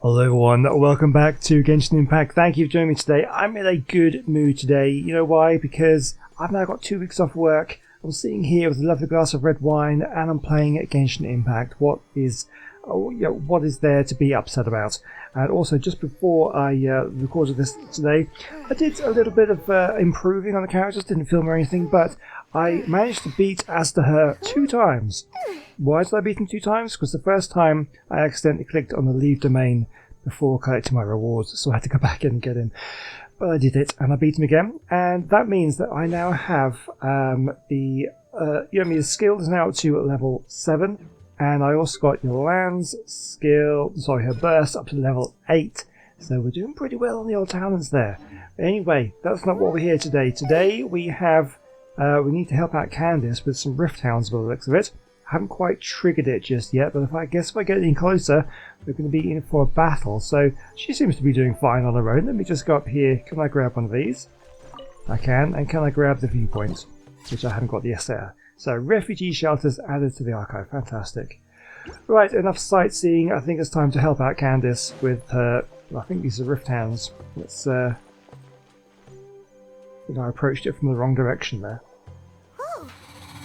Hello everyone, welcome back to Genshin Impact. Thank you for joining me today. I'm in a good mood today. You know why? Because I've now got 2 weeks off work. I'm sitting here with a lovely glass of red wine and I'm playing at Genshin Impact. What is there to be upset about? And also, just before I recorded this today, I did a little bit of improving on the characters, didn't film or anything, but I managed to beat Astaher 2 times. Why did I beat him 2 times? Because the first time I accidentally clicked on the leave domain before collecting my rewards, so I had to go back in and get him. But I did it, and I beat him again, and that means that I now have the skill is now up to level 7, and I also got Yolan's skill, her burst up to level 8, so we're doing pretty well on the old talents there. Anyway, that's not what we're here today. Today we have, we need to help out Candice with some Rift Hounds by the looks of it. I haven't quite triggered it just yet, but if I get any closer, we're going to be in for a battle. So she seems to be doing fine on her own. Let me just go up here. Can I grab one of these? I can. And can I grab the viewpoint? Which I haven't got yet there. So refugee shelters added to the archive. Fantastic. Right, enough sightseeing. I think it's time to help out Candice with her. I think these are Rift Hounds. Let's. I think I approached it from the wrong direction there. Oh,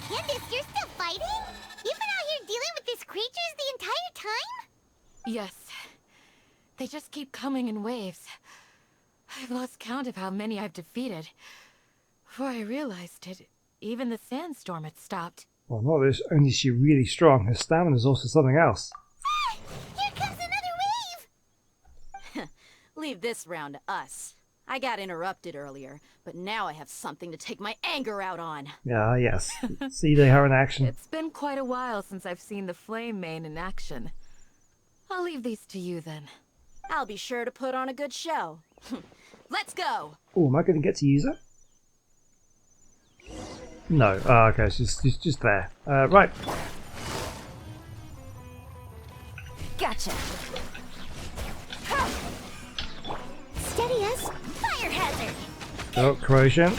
Candice, you're still fighting? You've been out here dealing with these creatures the entire time? Yes. They just keep coming in waves. I've lost count of how many I've defeated. Before I realized it, even the sandstorm had stopped. Well, not only is she really strong, her stamina is also something else. Ah! Here comes another wave! Leave this round to us. I got interrupted earlier, but now I have something to take my anger out on. Yeah, yes. See, they are in action. It's been quite a while since I've seen the flame main in action. I'll leave these to you then. I'll be sure to put on a good show. Let's go! Oh, am I going to get to use it? No. Oh, okay, she's just there. Right. Gotcha! Steady us! Fire hazard! Oh, corrosion.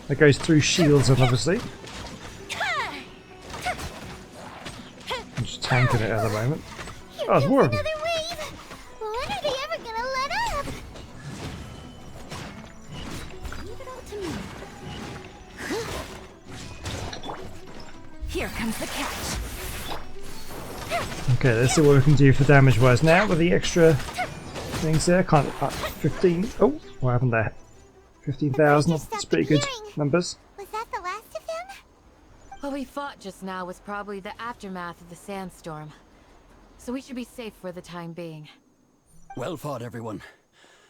That goes through shields, obviously. I'm just tanking it at the moment. Oh, it's more of them. Another wave! When are they ever gonna let up? Leave it all to me. Here comes the catch. Okay, let's see what we can do for damage-wise now with the extra things there. Can't 15. Oh, what happened there? 15,000. That's pretty good numbers. Was that the last of them? What we fought just now was probably the aftermath of the sandstorm. So we should be safe for the time being. Well fought, everyone.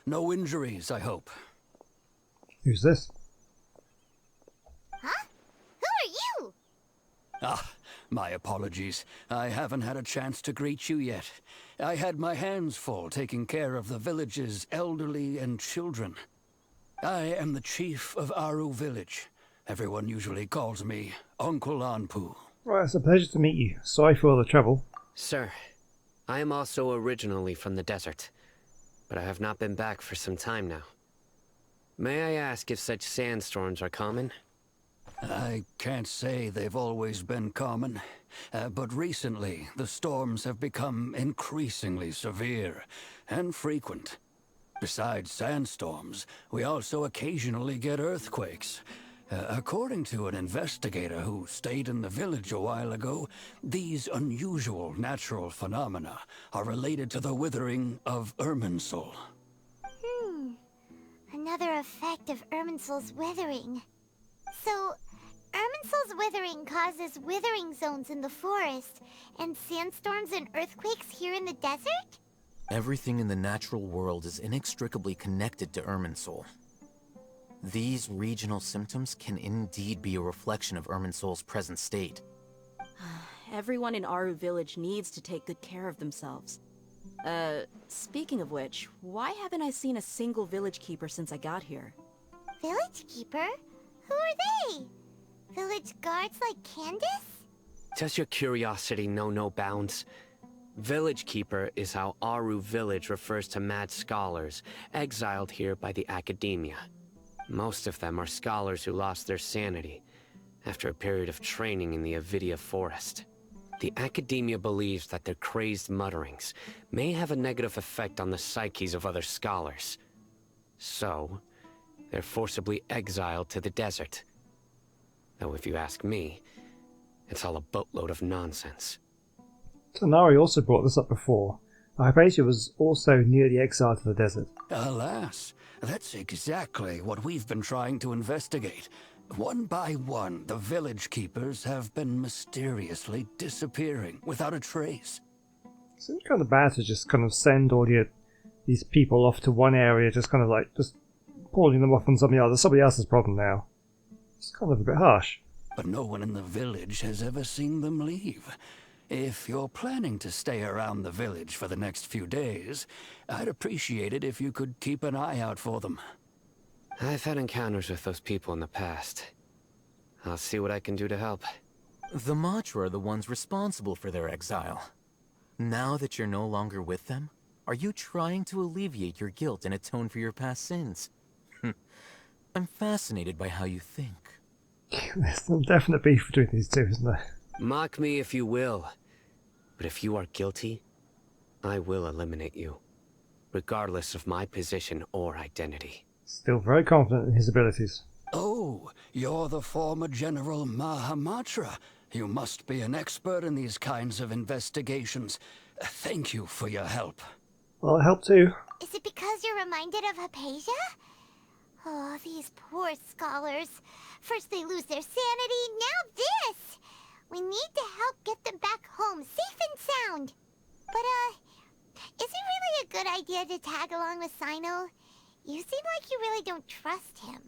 No injuries, I hope. Who's this? Huh? Who are you? Ah, my apologies. I haven't had a chance to greet you yet. I had my hands full taking care of the village's elderly and children. I am the chief of Aru village. Everyone usually calls me Uncle Anpu. Well, it's a pleasure to meet you. Sorry for all the trouble. Sir, I am also originally from the desert, but I have not been back for some time now. May I ask if such sandstorms are common? I can't say they've always been common, but recently the storms have become increasingly severe and frequent. Besides sandstorms, we also occasionally get earthquakes. According to an investigator who stayed in the village a while ago, these unusual natural phenomena are related to the withering of Irminsul. Another effect of Irminsul's withering. So, Irminsul's withering causes withering zones in the forest, and sandstorms and earthquakes here in the desert? Everything in the natural world is inextricably connected to Irminsul. These regional symptoms can indeed be a reflection of Irminsul's present state. Everyone in Aru village needs to take good care of themselves. Speaking of which, why haven't I seen a single village keeper since I got here? Village keeper? Who are they? Village guards like Candice? Does your curiosity know no bounds? Village Keeper is how Aru village refers to mad scholars, exiled here by the academia. Most of them are scholars who lost their sanity after a period of training in the Avidia forest. The Academia believes that their crazed mutterings may have a negative effect on the psyches of other scholars. So, they're forcibly exiled to the desert. Though if you ask me, it's all a boatload of nonsense. Tanari also brought this up before. Hypatia was also nearly exiled to the desert. Alas, that's exactly what we've been trying to investigate. One by one, the village keepers have been mysteriously disappearing without a trace. Seems kind of bad to just kind of send all these people off to one area, just kind of like just pulling them off on somebody else's problem now. It's kind of a bit harsh. But no one in the village has ever seen them leave. If you're planning to stay around the village for the next few days, I'd appreciate it if you could keep an eye out for them. I've had encounters with those people in the past. I'll see what I can do to help. The Matra are the ones responsible for their exile. Now that you're no longer with them, are you trying to alleviate your guilt and atone for your past sins? I'm fascinated by how you think. There's some definite beef between these two, isn't there? Mock me if you will, but if you are guilty, I will eliminate you, regardless of my position or identity. Still very confident in his abilities. Oh, you're the former General Mahamatra. You must be an expert in these kinds of investigations. Thank you for your help. Well, it helped too. Is it because you're reminded of Hypatia? Oh, these poor scholars. First they lose their sanity, now this! We need to help get them back home, safe and sound. But, is it really a good idea to tag along with Sino? You seem like you really don't trust him.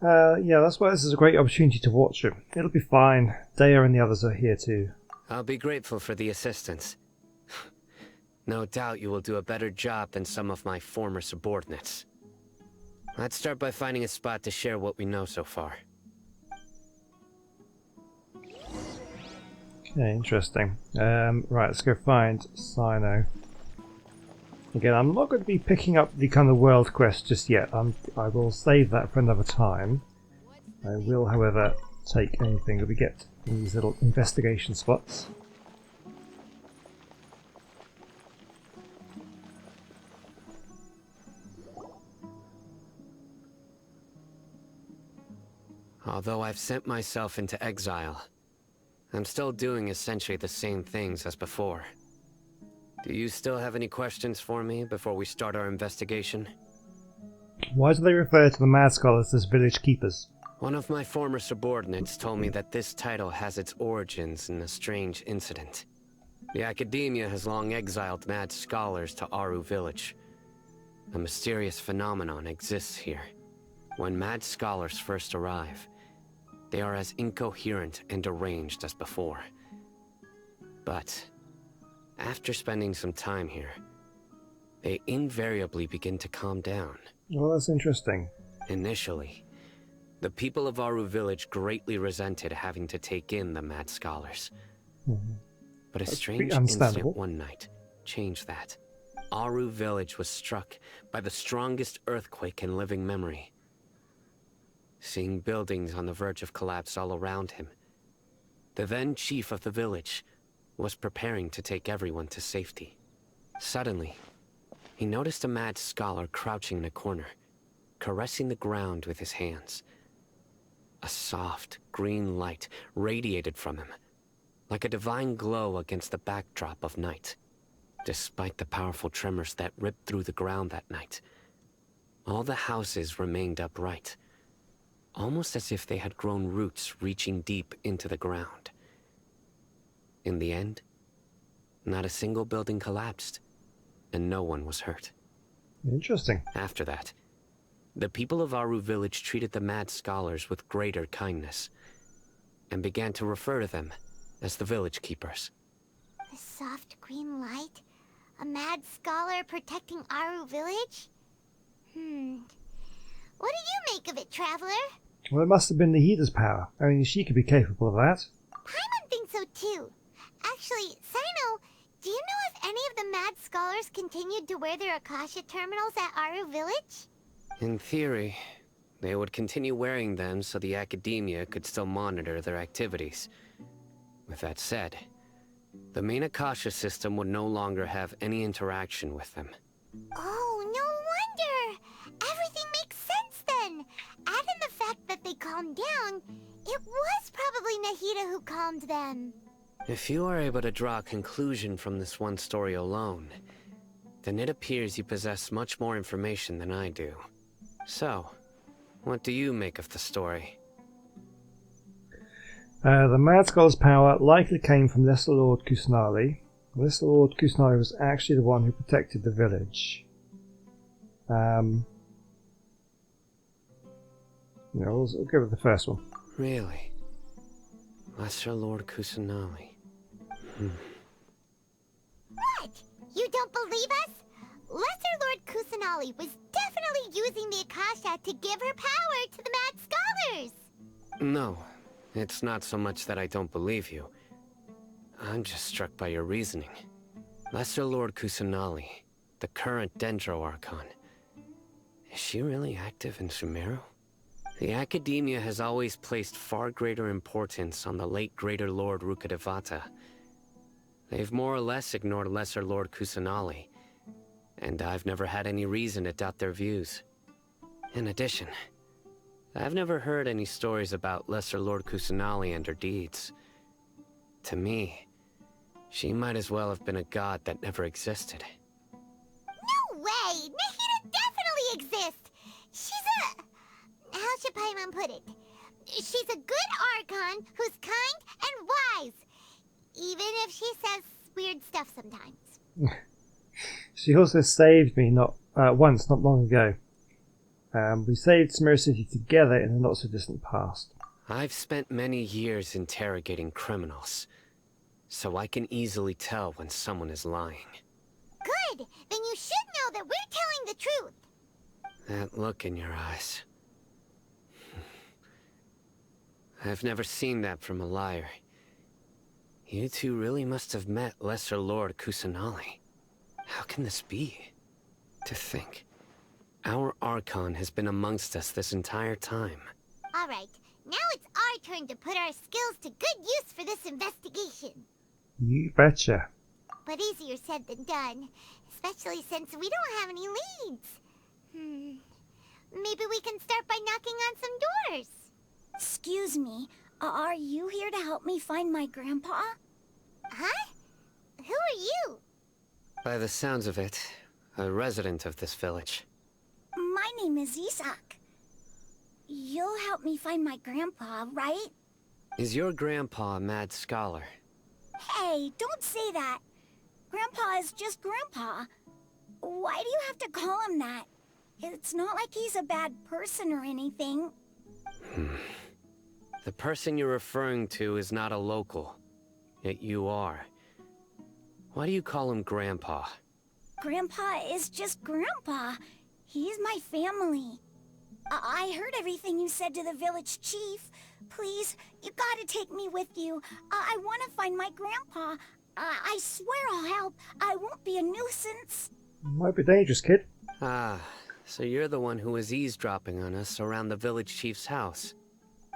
Yeah, that's why this is a great opportunity to watch him. It'll be fine. Dea and the others are here too. I'll be grateful for the assistance. No doubt you will do a better job than some of my former subordinates. Let's start by finding a spot to share what we know so far. Okay, interesting. Right, let's go find Sino. Again, I'm not going to be picking up the kind of world quest just yet. I will save that for another time. I will, however, take anything that we get in these little investigation spots. Although I've sent myself into exile, I'm still doing essentially the same things as before. Do you still have any questions for me before we start our investigation? Why do they refer to the Mad Scholars as village keepers? One of my former subordinates told me that this title has its origins in a strange incident. The Academia has long exiled Mad Scholars to Aru Village. A mysterious phenomenon exists here. When Mad Scholars first arrive, they are as incoherent and deranged as before. But after spending some time here, they invariably begin to calm down. Well, that's interesting. Initially, the people of Aru Village greatly resented having to take in the Mad Scholars. But a strange incident one night changed that. Aru Village was struck by the strongest earthquake in living memory. Seeing buildings on the verge of collapse all around him, the then chief of the village was preparing to take everyone to safety. Suddenly, he noticed a Mad Scholar crouching in a corner, caressing the ground with his hands. A soft, green light radiated from him, like a divine glow against the backdrop of night. Despite the powerful tremors that ripped through the ground that night, all the houses remained upright, almost as if they had grown roots reaching deep into the ground. In the end, not a single building collapsed, and no one was hurt. Interesting. After that, the people of Aru Village treated the Mad Scholars with greater kindness, and began to refer to them as the Village Keepers. A soft green light? A Mad Scholar protecting Aru Village? What do you make of it, Traveler? Well, it must have been the heater's power. Only she could be capable of that. Paimon thinks so too. Actually, Sino, do you know if any of the Mad Scholars continued to wear their Akasha terminals at Aru Village? In theory, they would continue wearing them so the Academia could still monitor their activities. With that said, the main Akasha system would no longer have any interaction with them. Oh, no wonder! Everything makes sense then! Add in the fact that they calmed down, it was probably Nahida who calmed them. If you are able to draw a conclusion from this one story alone, then it appears you possess much more information than I do. So, what do you make of the story? The Mad Scholar's power likely came from Lesser Lord Kusanali. Lesser Lord Kusanali was actually the one who protected the village. We'll go with the first one. Really? Lesser Lord Kusanali. What? You don't believe us? Lesser Lord Kusanali was definitely using the Akasha to give her power to the Mad Scholars! No, it's not so much that I don't believe you. I'm just struck by your reasoning. Lesser Lord Kusanali, the current Dendro Archon. Is she really active in Sumeru? The Academia has always placed far greater importance on the late Greater Lord Rukkhadevata. They've more or less ignored Lesser Lord Kusanali, and I've never had any reason to doubt their views. In addition, I've never heard any stories about Lesser Lord Kusanali and her deeds. To me, she might as well have been a god that never existed. No way! Nahida definitely exists! She's a... How should Paimon put it? She's a good Archon who's kind and wise. Even if she says weird stuff sometimes. She also saved me once, not long ago. We saved Sumeru City together in the not-so-distant past. I've spent many years interrogating criminals, so I can easily tell when someone is lying. Good! Then you should know that we're telling the truth! That look in your eyes. I've never seen that from a liar. You two really must have met Lesser Lord Kusanali. How can this be? To think, our Archon has been amongst us this entire time. Alright, now it's our turn to put our skills to good use for this investigation. You betcha. But easier said than done, especially since we don't have any leads. Maybe we can start by knocking on some doors. Excuse me, are you here to help me find my grandpa? Huh? Who are you? By the sounds of it, a resident of this village. My name is Isak. You'll help me find my grandpa, right? Is your grandpa a mad scholar? Hey, don't say that. Grandpa is just Grandpa. Why do you have to call him that? It's not like he's a bad person or anything. The person you're referring to is not a local. Yet you are. Why do you call him Grandpa? Grandpa is just Grandpa. He's my family. I heard everything you said to the village chief. Please, you gotta take me with you. I want to find my grandpa. I swear I'll help. I won't be a nuisance. Might be dangerous, kid. Ah, so you're the one who was eavesdropping on us around the village chief's house.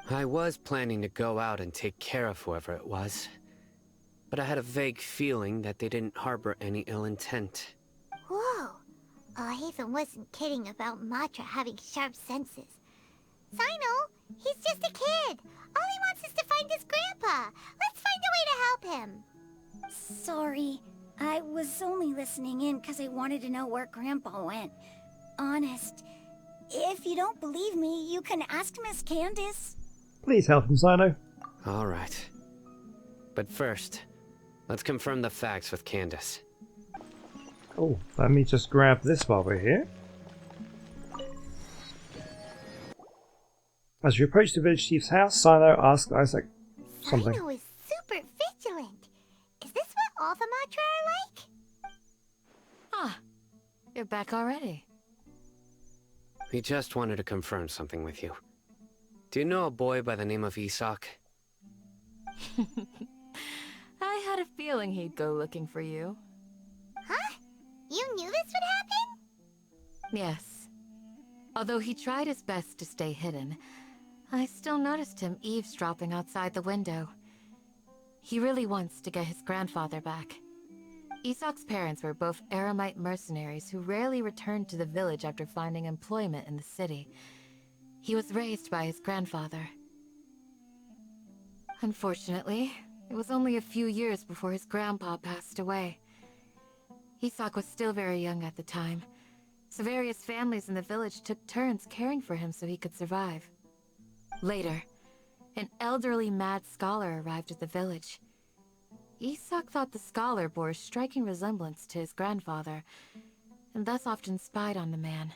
I was planning to go out and take care of whoever it was, but I had a vague feeling that they didn't harbor any ill intent. Whoa. Haven wasn't kidding about Matra having sharp senses. Sino, he's just a kid. All he wants is to find his grandpa. Let's find a way to help him. Sorry. I was only listening in because I wanted to know where Grandpa went. Honest. If you don't believe me, you can ask Miss Candace. Please help him, Sino. Alright. But first, let's confirm the facts with Candace. Oh, let me just grab this while we're here. As you approach the village chief's house, Sino asks Isaac something. Sino is super vigilant. Is this what all the Matra are like? Ah, you're back already. We just wanted to confirm something with you. Do you know a boy by the name of Isak? I had a feeling he'd go looking for you. Huh? You knew this would happen? Yes. Although he tried his best to stay hidden, I still noticed him eavesdropping outside the window. He really wants to get his grandfather back. Isak's parents were both Aramite mercenaries who rarely returned to the village after finding employment in the city. He was raised by his grandfather. Unfortunately, it was only a few years before his grandpa passed away. Isak was still very young at the time, so various families in the village took turns caring for him so he could survive. Later, an elderly mad scholar arrived at the village. Isak thought the scholar bore a striking resemblance to his grandfather, and thus often spied on the man.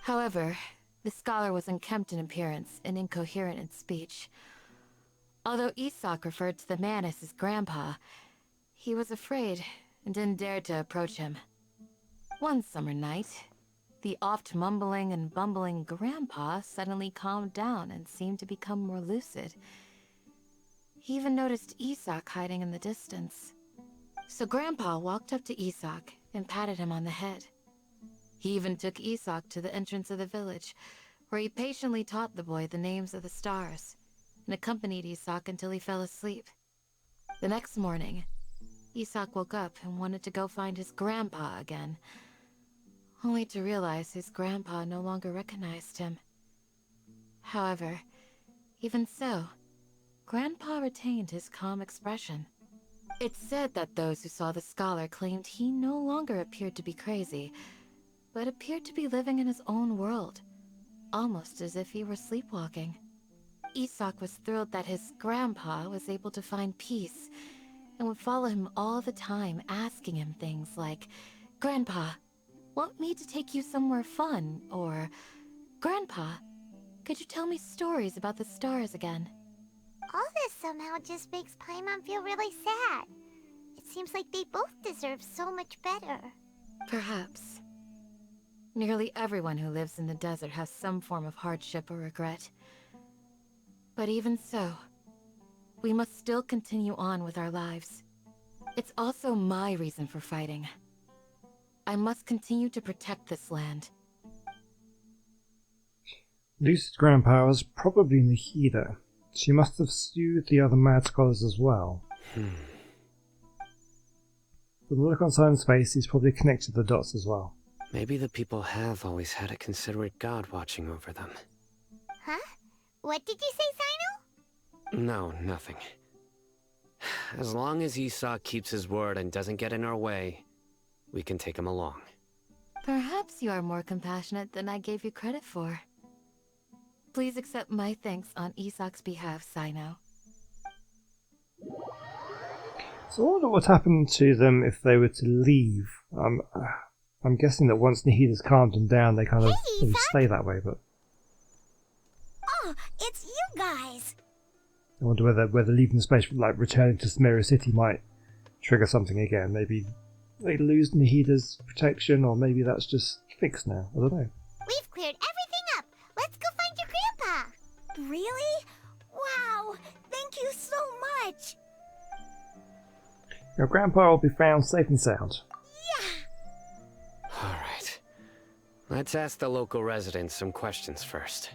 However, the scholar was unkempt in appearance and incoherent in speech. Although Isak referred to the man as his grandpa, he was afraid and didn't dare to approach him. One summer night, the oft mumbling and bumbling grandpa suddenly calmed down and seemed to become more lucid. He even noticed Isak hiding in the distance. So Grandpa walked up to Isak and patted him on the head. He even took Isak to the entrance of the village, where he patiently taught the boy the names of the stars, and accompanied Isak until he fell asleep. The next morning, Isak woke up and wanted to go find his grandpa again, only to realize his grandpa no longer recognized him. However, even so, Grandpa retained his calm expression. It's said that those who saw the scholar claimed he no longer appeared to be crazy, but appeared to be living in his own world, almost as if he were sleepwalking. Isak was thrilled that his grandpa was able to find peace, and would follow him all the time, asking him things like, "Grandpa, want me to take you somewhere fun?" Or, "Grandpa, could you tell me stories about the stars again?" All this somehow just makes Paimon feel really sad. It seems like they both deserve so much better. Perhaps. Nearly everyone who lives in the desert has some form of hardship or regret. But even so, we must still continue on with our lives. It's also my reason for fighting. I must continue to protect this land. Lucy's grandpa was probably Nahida. She must have soothed the other mad scholars as well. From the look on Simon's face, he's probably connected the dots as well. Maybe the people have always had a considerate god watching over them. Huh? What did you say, Sino? No, nothing. As long as Isak keeps his word and doesn't get in our way, we can take him along. Perhaps you are more compassionate than I gave you credit for. Please accept my thanks on Isak's behalf, Sino. So I wonder what happened to them if they were to leave. I'm guessing that once Nahida's calmed them down, they kind of stay that way, but... Oh, it's you guys! I wonder whether leaving the space, like returning to Sumeru City, might trigger something again. Maybe they lose Nahida's protection, or maybe that's just fixed now. I don't know. We've cleared everything up. Let's go find your grandpa. Really? Wow! Thank you so much! Your grandpa will be found safe and sound. Yeah! Alright. Let's ask the local residents some questions first.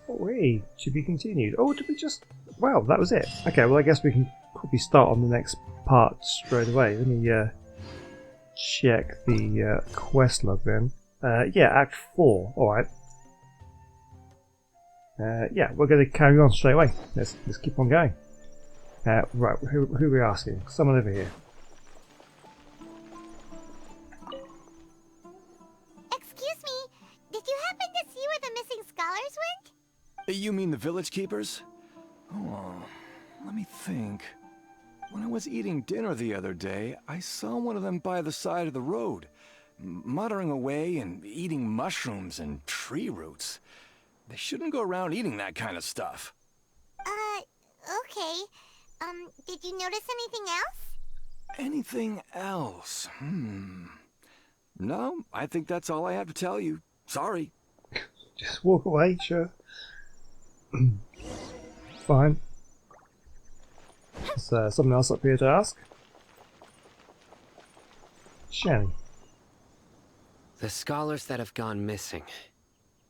Oh, hey, to be continued. Oh, did we just... Wow, that was it. Okay, well I guess we can probably start on the next part straight away. Let me check the quest log then. Yeah, Act 4. Alright. Yeah, we're going to carry on straight away. Let's keep on going. Right, who are we asking? Someone over here. Excuse me, did you happen to see where the missing scholars went? You mean the village keepers? Oh, let me think. When I was eating dinner the other day, I saw one of them by the side of the road, muttering away and eating mushrooms and tree roots. They shouldn't go around eating that kind of stuff. Okay. Did you notice anything else? Anything else? No, I think that's all I have to tell you. Sorry. Just walk away, sure. Fine. Is there something else up here to ask? Shani. The scholars that have gone missing.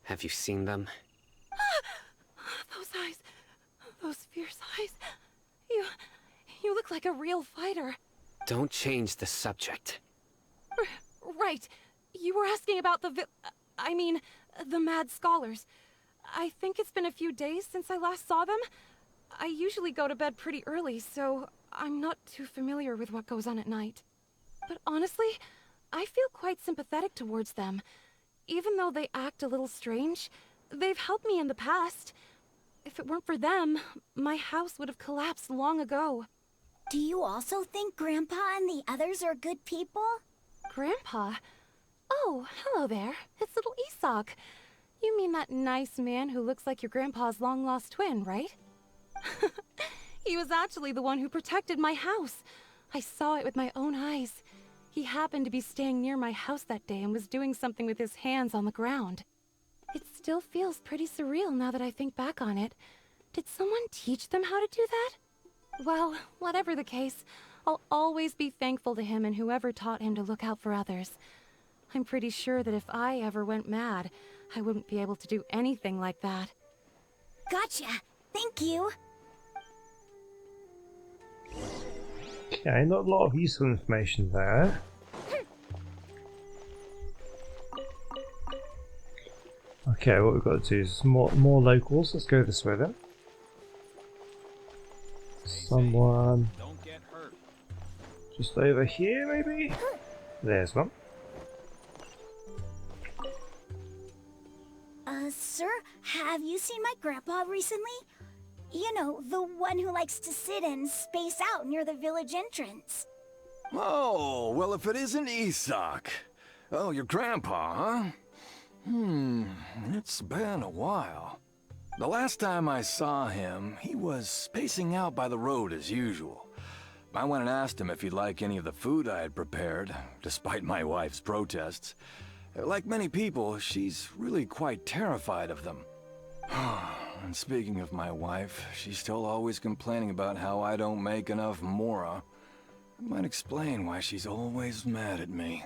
Have you seen them? fierce eyes. You look like a real fighter. Don't change the subject. Right. You were asking about the the Mad Scholars. I think it's been a few days since I last saw them. I usually go to bed pretty early, so I'm not too familiar with what goes on at night. But honestly, I feel quite sympathetic towards them. Even though they act a little strange, they've helped me in the past. If it weren't for them, my house would have collapsed long ago. Do you also think Grandpa and the others are good people? Grandpa? Oh, hello there. It's little Isak. You mean that nice man who looks like your grandpa's long-lost twin, right? He was actually the one who protected my house. I saw it with my own eyes. He happened to be staying near my house that day and was doing something with his hands on the ground. It still feels pretty surreal now that I think back on it. Did someone teach them how to do that? Well, whatever the case, I'll always be thankful to him and whoever taught him to look out for others. I'm pretty sure that if I ever went mad, I wouldn't be able to do anything like that. Gotcha. Thank you. Okay, not a lot of useful information there. Okay, what we've got to do is more locals. Let's go this way then. Someone just over here, maybe? There's one. Sir, have you seen my grandpa recently? You know, the one who likes to sit and space out near the village entrance. Oh, well, if it isn't Isak. Oh, your grandpa, huh? It's been a while. The last time I saw him, he was spacing out by the road as usual. I went and asked him if he'd like any of the food I had prepared, despite my wife's protests. Like many people, she's really quite terrified of them. And speaking of my wife, she's still always complaining about how I don't make enough mora. That might explain why she's always mad at me.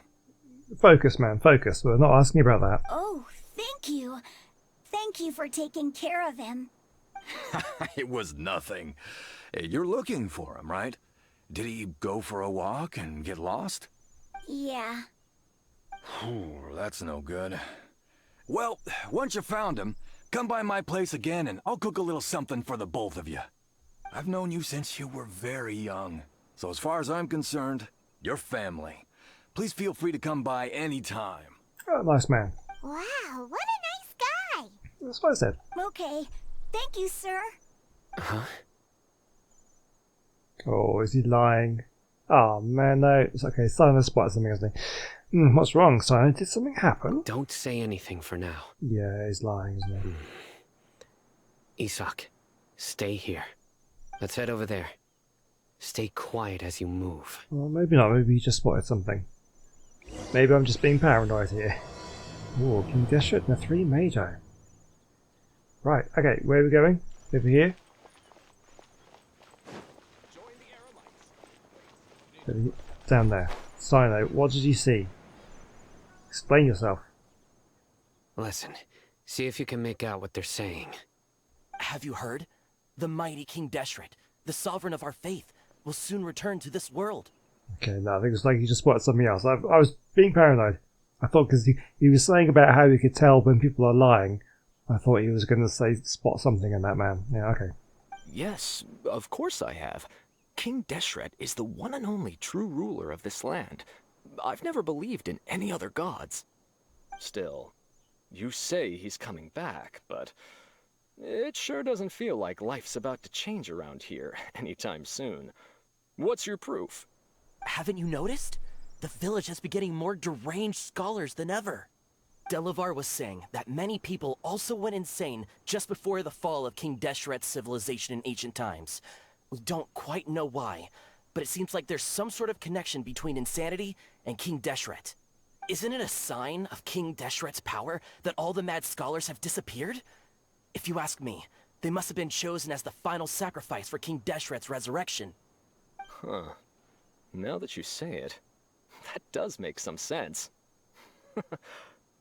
Focus, man, focus. We're not asking about that. Oh, thank you. Thank you for taking care of him. It was nothing. You're looking for him, right? Did he go for a walk and get lost? Yeah. That's no good. Well, once you found him, come by my place again and I'll cook a little something for the both of you. I've known you since you were very young. So as far as I'm concerned, you're family. Please feel free to come by anytime. Oh, nice man. Wow, what a nice guy! That's what I said. Okay. Thank you, sir. Huh? Oh, is he lying? Oh man, no. It's okay. Simon has spotted something, hasn't he? What's wrong, Simon? Did something happen? Don't say anything for now. Yeah, he's lying, isn't he? Isak, stay here. Let's head over there. Stay quiet as you move. Well, maybe not. Maybe he just spotted something. Maybe I'm just being paranoid here. Oh, King Deshret and the 3 Magi. Right, okay, where are we going? Over here? Down there. Sino, what did you see? Explain yourself. Listen, see if you can make out what they're saying. Have you heard? The mighty King Deshret, the sovereign of our faith, will soon return to this world. Okay, no, I think it's like he just spotted something else. I was being paranoid. I thought because he was saying about how he could tell when people are lying, I thought he was going to say spot something in that man. Yeah, okay. Yes, of course I have. King Deshret is the one and only true ruler of this land. I've never believed in any other gods. Still, you say he's coming back, but it sure doesn't feel like life's about to change around here anytime soon. What's your proof? Haven't you noticed? The village has been getting more deranged scholars than ever. Delavar was saying that many people also went insane just before the fall of King Deshret's civilization in ancient times. We don't quite know why, but it seems like there's some sort of connection between insanity and King Deshret. Isn't it a sign of King Deshret's power that all the mad scholars have disappeared? If you ask me, they must have been chosen as the final sacrifice for King Deshret's resurrection. Huh. Now that you say it, that does make some sense.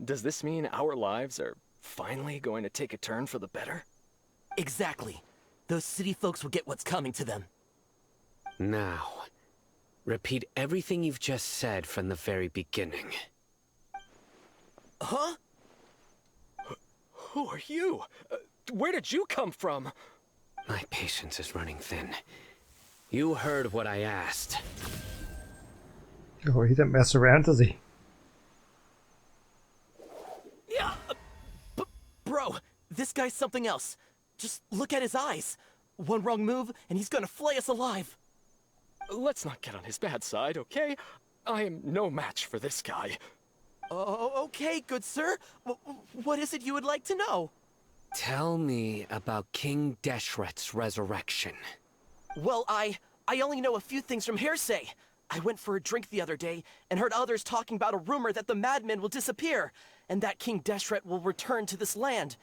Does this mean our lives are finally going to take a turn for the better? Exactly. those city folks will get what's coming to them. Now, repeat everything you've just said from the very beginning. Huh? Who are you? Where did you come from? My patience is running thin. You heard what I asked. Oh, he didn't mess around, does he? Yeah, bro, this guy's something else. Just look at his eyes. One wrong move, and he's gonna flay us alive. Let's not get on his bad side, okay? I am no match for this guy. Oh, okay, good sir. What is it you would like to know? Tell me about King Deshret's resurrection. Well, I only know a few things from hearsay. I went for a drink the other day and heard others talking about a rumor that the madman will disappear and that King Deshret will return to this land.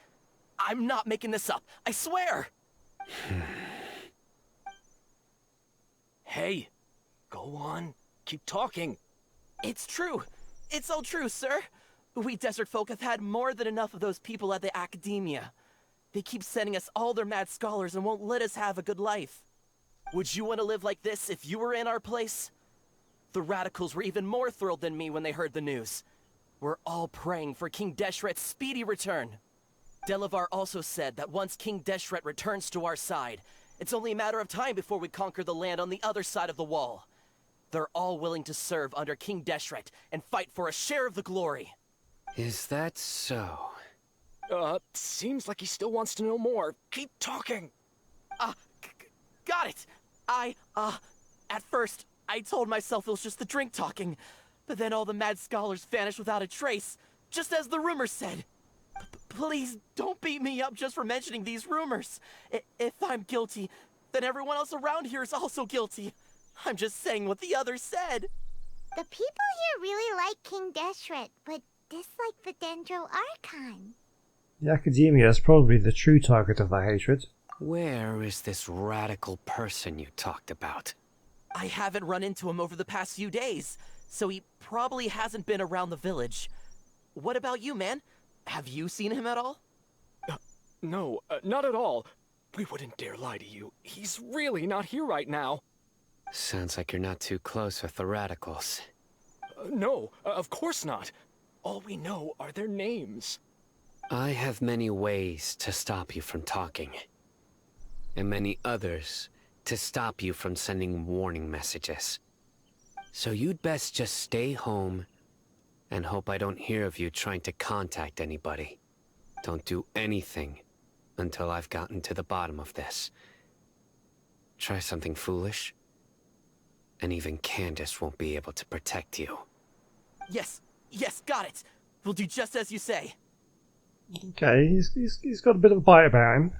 I'm not making this up, I swear! Hey, go on. Keep talking. It's true. It's all true, sir. We desert folk have had more than enough of those people at the academia. They keep sending us all their mad scholars and won't let us have a good life. Would you want to live like this if you were in our place? The radicals were even more thrilled than me when they heard the news. We're all praying for King Deshret's speedy return. Delavar also said that once King Deshret returns to our side, it's only a matter of time before we conquer the land on the other side of the wall. They're all willing to serve under King Deshret and fight for a share of the glory. Is that so? Seems like he still wants to know more. Keep talking. Got it. At first, I told myself it was just the drink talking, but then all the mad scholars vanished without a trace, just as the rumors said. Please don't beat me up just for mentioning these rumors. If I'm guilty, then everyone else around here is also guilty. I'm just saying what the others said. The people here really like King Deshret, but dislike the Dendro Archon. The Academia is probably the true target of that hatred. Where is this radical person you talked about? I haven't run into him over the past few days, so he probably hasn't been around the village. What about you, man? Have you seen him at all? No, not at all. We wouldn't dare lie to you. He's really not here right now. Sounds like you're not too close with the radicals. No, of course not. All we know are their names. I have many ways to stop you from talking. And many others to stop you from sending warning messages. So you'd best just stay home and hope I don't hear of you trying to contact anybody. Don't do anything until I've gotten to the bottom of this. Try something foolish, and even Candace won't be able to protect you. Yes, got it. We'll do just as you say. Okay, he's got a bit of a bite about him.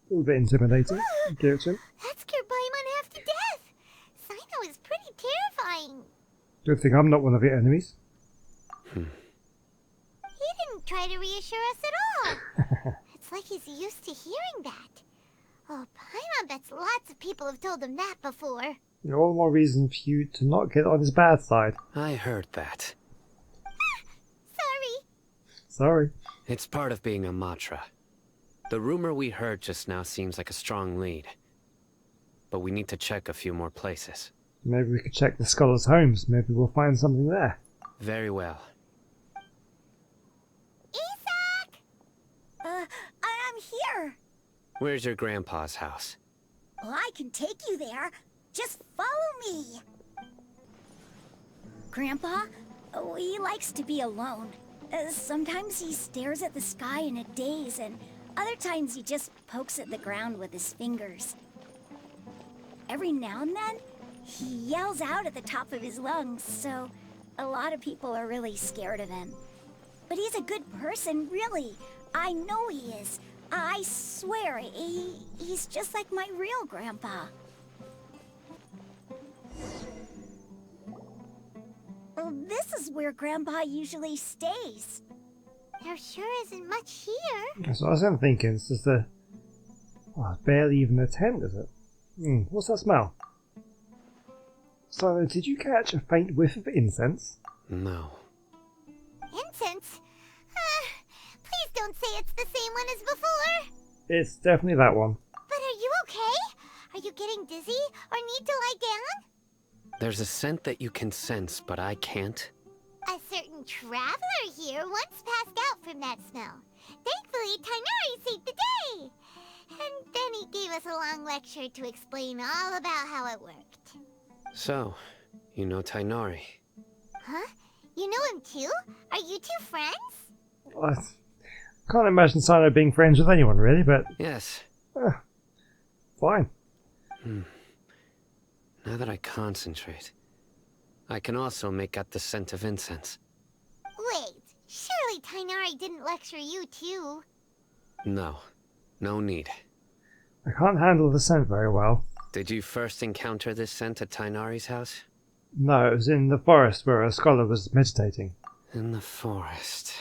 A little bit intimidating. Give it to him. That scared Paimon half to death. Sino is pretty terrifying. Good thing I'm not one of your enemies. He didn't try to reassure us at all. It's like he's used to hearing that. Oh, Paimon bets lots of people have told him that before. All more reason for you to not get on his bad side. I heard that. Sorry. It's part of being a Matra. The rumor we heard just now seems like a strong lead. But we need to check a few more places. Maybe we could check the scholars' homes. Maybe we'll find something there. Very well. Isaac! I'm here. Where's your grandpa's house? Well, I can take you there. Just follow me. Grandpa, he likes to be alone. Sometimes he stares at the sky in a daze, and other times he just pokes at the ground with his fingers. Every now and then, he yells out at the top of his lungs, so a lot of people are really scared of him. But he's a good person, really. I know he is. I swear, he's just like my real grandpa. Well, this is where Grandpa usually stays. There sure isn't much here. That's what I was thinking. It's just a... Oh, it's barely even a tent, is it? What's that smell? So, did you catch a faint whiff of incense? No. Incense? Please don't say it's the same one as before. It's definitely that one. But are you okay? Are you getting dizzy or need to lie down? There's a scent that you can sense, but I can't. A certain traveler here once passed out from that smell. Thankfully, Tighnari saved the day. And then he gave us a long lecture to explain all about how it worked. So, you know Tighnari? Huh? You know him too? Are you two friends? I can't imagine Sino being friends with anyone, really, but... Yes. Fine. Now that I concentrate, I can also make out the scent of incense. Wait, surely Tighnari didn't lecture you too? No. No need. I can't handle the scent very well. Did you first encounter this scent at Tighnari's house? No, it was in the forest where a scholar was meditating. In the forest.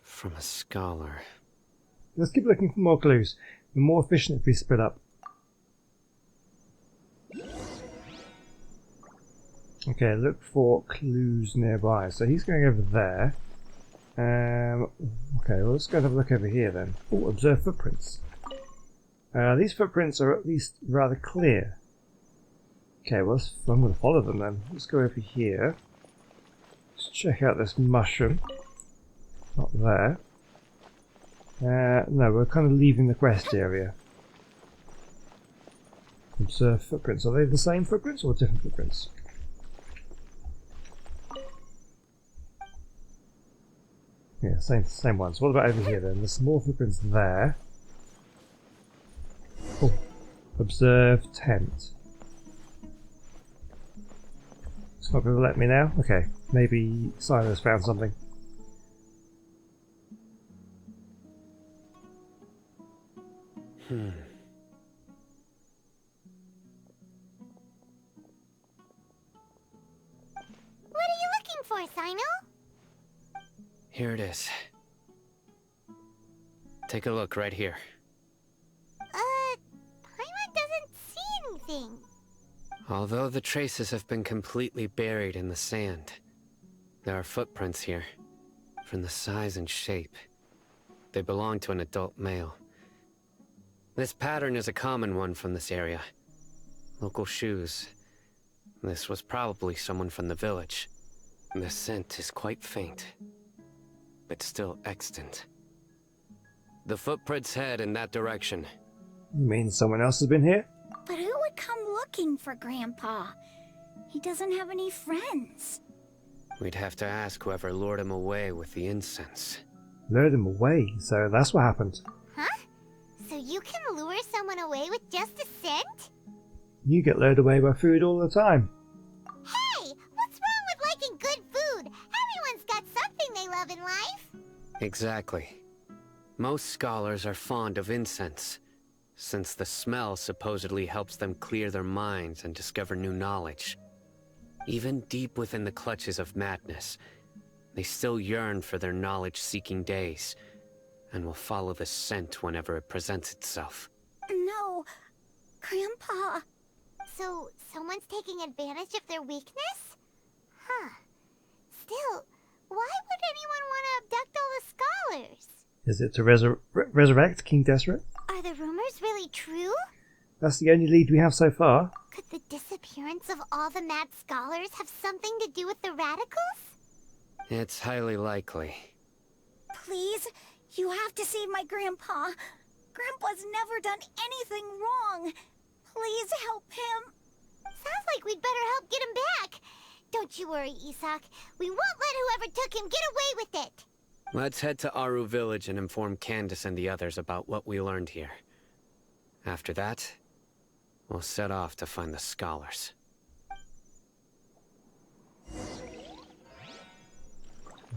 From a scholar. Let's keep looking for more clues. The more efficient if we split up. Okay, look for clues nearby. So he's going over there. Okay, well, let's go and have a look over here then. Oh, observe footprints. These footprints are at least rather clear. Okay, well, I'm going to follow them then. Let's go over here. Let's check out this mushroom. Not there. No, we're kind of leaving the quest area. Observe footprints. Are they the same footprints or different footprints? Yeah, same ones. What about over here then? There's some more footprints there. Oh, observe tent. It's not going to let me now? Okay, maybe Silas found something. What are you looking for, Sino? Here it is. Take a look right here. Paimon doesn't see anything. Although the traces have been completely buried in the sand, there are footprints here. From the size and shape, they belong to an adult male. This pattern is a common one from this area. Local shoes. This was probably someone from the village. The scent is quite faint, but still extant. The footprints head in that direction. You mean someone else has been here? But who would come looking for Grandpa? He doesn't have any friends. We'd have to ask whoever lured him away with the incense. Lured him away, so that's what happened. Huh? So you can lure someone away with just a scent? You get lured away by food all the time. Hey! What's wrong with liking good food? Everyone's got something they love in life. Exactly. Most scholars are fond of incense, since the smell supposedly helps them clear their minds and discover new knowledge. Even deep within the clutches of madness, they still yearn for their knowledge-seeking days, and will follow the scent whenever it presents itself. No, Grandpa. So, someone's taking advantage of their weakness? Huh. Still, why would anyone want to abduct all the scholars? Is it to resurrect King Deseret? Are the rumors really true? That's the only lead we have so far. Could the disappearance of all the mad scholars have something to do with the radicals? It's highly likely. Please, you have to save my Grandpa. Grandpa's never done anything wrong. Please help him. Sounds like we'd better help get him back. Don't you worry, Isak. We won't let whoever took him get away with it. Let's head to Aru village and inform Candace and the others about what we learned here. After that, we'll set off to find the scholars.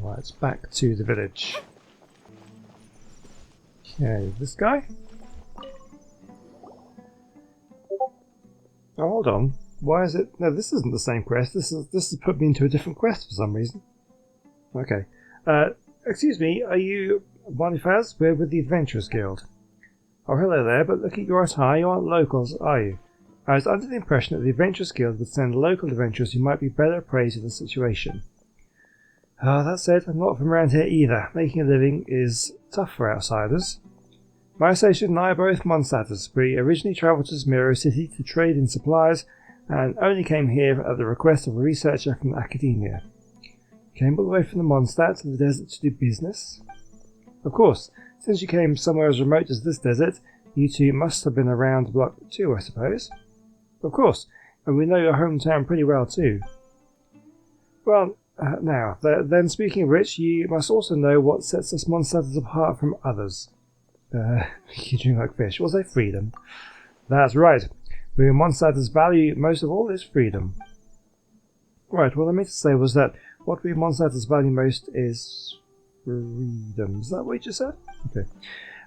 Right, it's back to the village. Okay, this guy? Oh, hold on. Why is it... No, this isn't the same quest. This has put me into a different quest for some reason. Okay. Excuse me, are you Bonifaz? We're with the Adventurers Guild. Oh, hello there, but look at your attire. You aren't locals, are you? I was under the impression that the Adventurers Guild would send local adventurers who might be better appraised of the situation. That said, I'm not from around here either. Making a living is tough for outsiders. My associate and I are both Mondstadters. We originally travelled to Sumeru City to trade in supplies, and only came here at the request of a researcher from academia. Came all the way from the Mondstadt to the desert to do business? Of course, since you came somewhere as remote as this desert, you two must have been around the block too, I suppose. Of course, and we know your hometown pretty well too. Well, now, then speaking of which, you must also know what sets us Mondstadters apart from others. You drink like fish. We'll say freedom. That's right. We Mondstadters value most of all is freedom. Right, what I meant to say was that what we Mondstadters value most is freedom. Is that what you just said? Okay.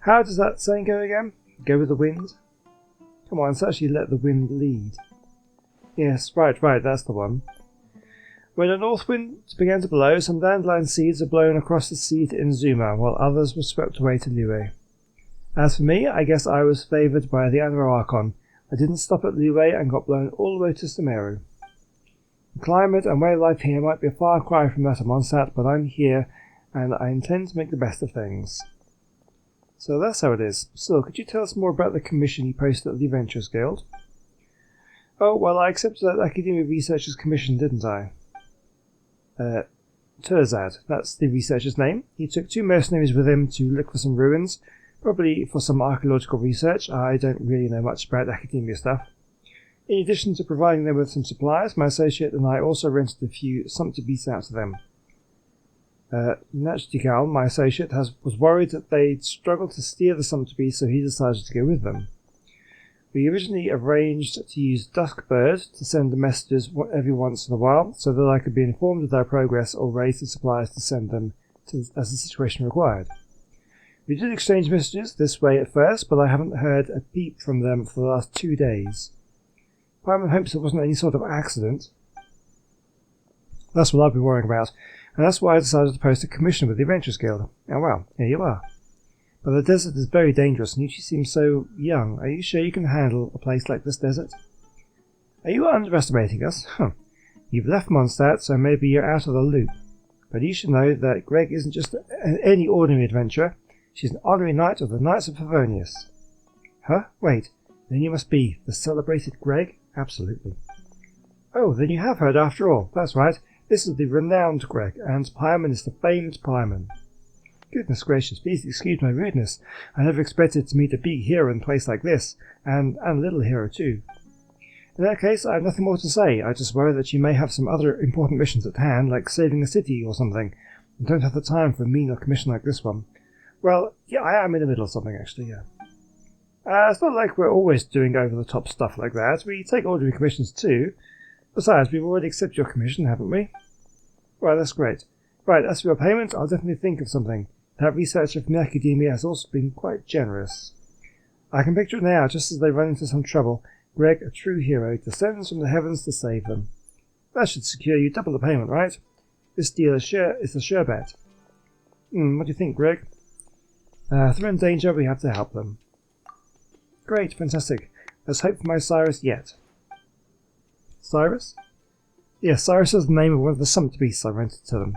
How does that saying go again? Go with the wind? Come on, let's actually let the wind lead. Yes, right, that's the one. When the north wind began to blow, some dandelion seeds were blown across the sea to Inzuma, while others were swept away to Liyue. As for me, I guess I was favoured by the Archon. I didn't stop at Liyue and got blown all the way to Sumeru. The climate and way of life here might be a far cry from that of Mondstadt, but I'm here, and I intend to make the best of things. So that's how it is. So, could you tell us more about the commission you posted at the Adventurers Guild? Oh, well, I accepted that Academia Researcher's commission, didn't I? Terzad, that's the researcher's name. He took 2 mercenaries with him to look for some ruins, probably for some archaeological research. I don't really know much about academia stuff. In addition to providing them with some supplies, my associate and I also rented a few sumpter beasts out to them. Nachtigal, my associate, was worried that they'd struggle to steer the sumpter beasts, so he decided to go with them. We originally arranged to use Duskbird to send the messages every once in a while, so that I could be informed of their progress or raise the supplies to send them as the situation required. We did exchange messages this way at first, but I haven't heard a peep from them for the last 2 days. Pyman hopes it wasn't any sort of accident. That's what I've been worrying about, and that's why I decided to post a commission with the Adventurers Guild. And well, here you are. But the desert is very dangerous, and you two seem so young. Are you sure you can handle a place like this desert? Are you underestimating us? You've left Mondstadt, so maybe you're out of the loop. But you should know that Greg isn't just any ordinary adventurer. She's an honorary knight of the Knights of Favonius. Huh? Wait, then you must be the celebrated Greg? Absolutely. Oh, then you have heard after all. That's right. This is the renowned Greg, and Pyman is the famed Pyman. Goodness gracious, please excuse my rudeness. I never expected to meet a big hero in a place like this, and a little hero too. In that case, I have nothing more to say. I just worry that you may have some other important missions at hand, like saving a city or something, and don't have the time for a menial commission like this one. Well, yeah, I am in the middle of something, actually, yeah. It's not like we're always doing over-the-top stuff like that. We take ordinary commissions too. Besides, we've already accepted your commission, haven't we? Right, that's great. Right, as for your payment, I'll definitely think of something. That researcher from the academia has also been quite generous. I can picture it now, just as they run into some trouble. Greg, a true hero, descends from the heavens to save them. That should secure you double the payment, right? This deal is a sure bet. What do you think, Greg? If they're in danger, we have to help them. Great, fantastic. Let's hope for my Cyrus yet. Cyrus? Yes, Cyrus is the name of one of the sumpter beasts I rented to them.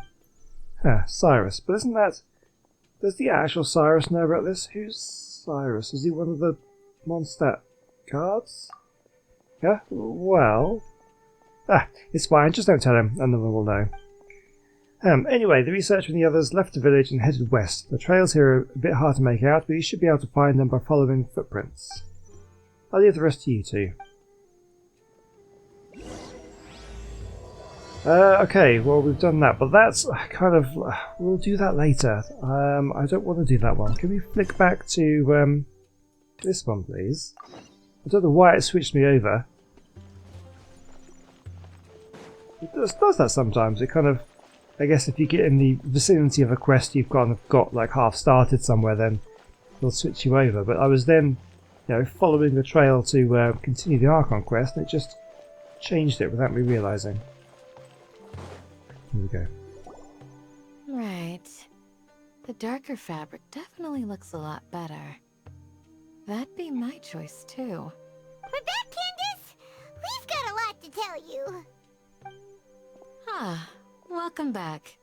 Cyrus. But isn't that... Does the actual Cyrus know about this? Who's Cyrus? Is he one of the Mondstadt cards? Yeah? Well... it's fine. Just don't tell him, and no one will know. Anyway, the researcher and the others left the village and headed west. The trails here are a bit hard to make out, but you should be able to find them by following footprints. I'll leave the rest to you two. Okay, well we've done that, but that's kind of... we'll do that later. I don't want to do that one. Can we flick back to this one, please? I don't know why it switched me over. It does that sometimes. It kind of... I guess if you get in the vicinity of a quest you've kind of got like half started somewhere, then it'll switch you over. But I was then, following the trail to continue the Archon quest, and it just changed it without me realising. Here we go. Right. The darker fabric definitely looks a lot better. That'd be my choice too. We're back, Candace! We've got a lot to tell you. Welcome back.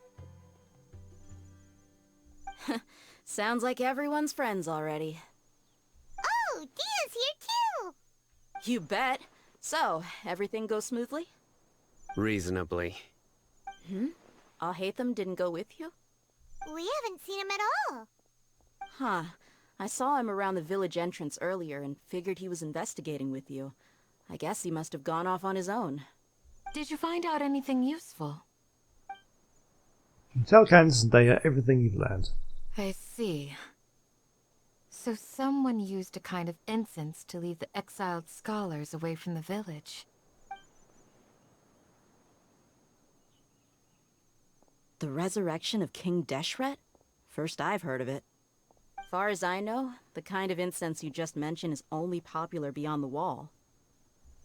Sounds like everyone's friends already. You bet. So, everything goes smoothly? Reasonably. Alhaitham didn't go with you? We haven't seen him at all. Huh. I saw him around the village entrance earlier and figured he was investigating with you. I guess he must have gone off on his own. Did you find out anything useful? Tell Candace and Daya everything you've learned. I see. So someone used a kind of incense to lead the exiled scholars away from the village. The resurrection of King Deshret? First I've heard of it. Far as I know, the kind of incense you just mentioned is only popular beyond the wall.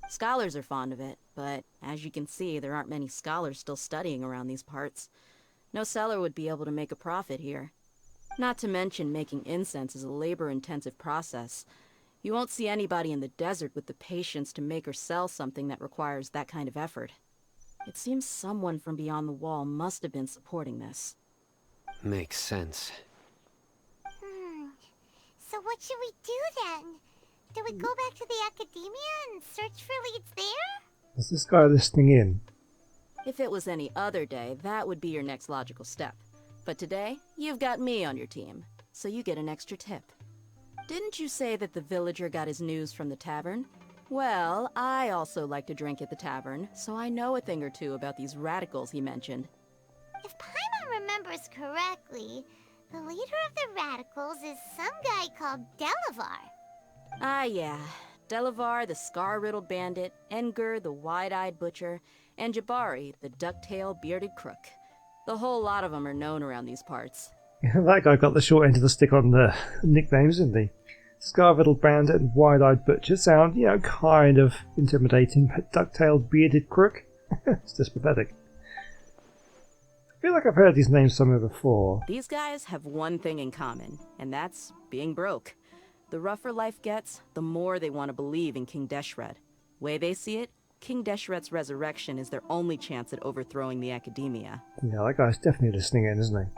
Scholars are fond of it, but as you can see, there aren't many scholars still studying around these parts. No seller would be able to make a profit here. Not to mention making incense is a labor-intensive process. You won't see anybody in the desert with the patience to make or sell something that requires that kind of effort. It seems someone from beyond the wall must have been supporting this. Makes sense. So what should we do then? Do we go back to the academia and search for leads there? Is this guy listening in? If it was any other day, that would be your next logical step. But today, you've got me on your team, so you get an extra tip. Didn't you say that the villager got his news from the tavern? Well, I also like to drink at the tavern, so I know a thing or two about these radicals he mentioned. If Paimon remembers correctly, the leader of the radicals is some guy called Delavar. Ah, yeah. Delavar, the scar-riddled bandit, Engur, the wide-eyed butcher, and Jabari, the duck-tailed bearded crook. The whole lot of them are known around these parts. That guy got the short end of the stick on the nicknames, didn't he? Scar-riddled bandit and wide-eyed butcher sound, kind of intimidating, but duck-tailed bearded crook? It's just pathetic. I feel like I've heard these names somewhere before. These guys have one thing in common, and that's being broke. The rougher life gets, the more they want to believe in King Deshret. Way they see it, King Deshret's resurrection is their only chance at overthrowing the academia. Yeah, that guy's definitely listening in, isn't he?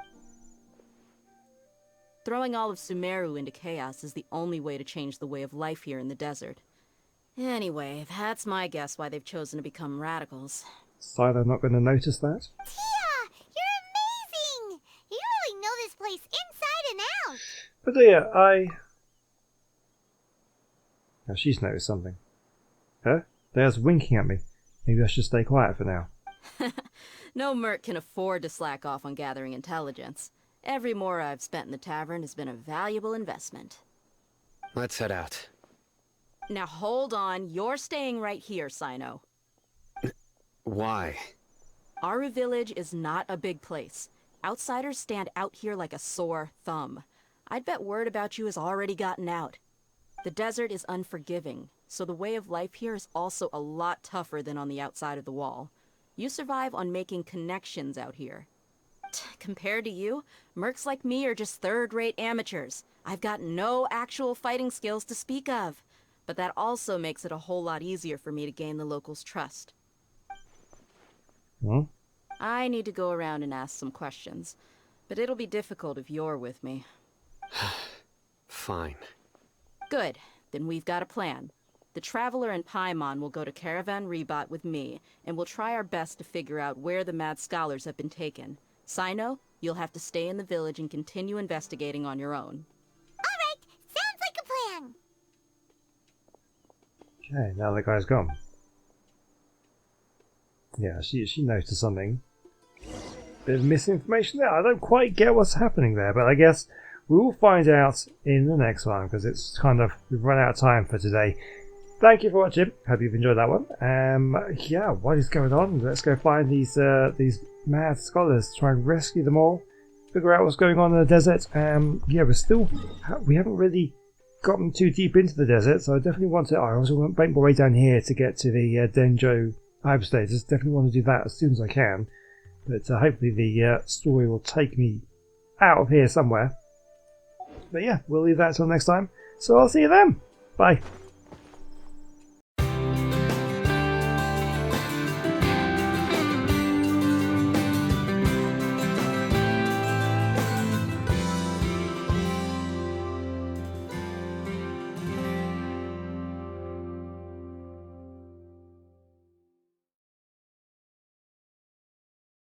Throwing all of Sumeru into chaos is the only way to change the way of life here in the desert. Anyway, that's my guess why they've chosen to become radicals. So they're not going to notice that? Tia! You're amazing! You really know this place inside and out! But dear, Now she's noticed something. Huh? There's winking at me. Maybe I should stay quiet for now. No merc can afford to slack off on gathering intelligence. Every mora I've spent in the tavern has been a valuable investment. Let's head out. Now hold on, you're staying right here, Sino. Why? Aru Village is not a big place. Outsiders stand out here like a sore thumb. I'd bet word about you has already gotten out. The desert is unforgiving, so the way of life here is also a lot tougher than on the outside of the wall. You survive on making connections out here. Compared to you, mercs like me are just third-rate amateurs. I've got no actual fighting skills to speak of. But that also makes it a whole lot easier for me to gain the locals' trust. Hmm? I need to go around and ask some questions, but it'll be difficult if you're with me. Fine. Good. Then we've got a plan. The Traveler and Paimon will go to Caravan Rebot with me, and we'll try our best to figure out where the mad scholars have been taken. Sino, you'll have to stay in the village and continue investigating on your own. Alright, sounds like a plan! Okay, now the guy's gone. Yeah, she noticed something. Bit of misinformation there. I don't quite get what's happening there, but I guess we will find out in the next one, because it's we've run out of time for today. Thank you for watching. Hope you've enjoyed that one. Yeah, what is going on? Let's go find these mad scholars, try and rescue them all, figure out what's going on in the desert. Yeah, we haven't really gotten too deep into the desert, so I definitely want to. I also want to make my way down here to get to the Denjo hyperstatus. Definitely want to do that as soon as I can. But hopefully the story will take me out of here somewhere. But yeah, we'll leave that until next time. So I'll see you then. Bye.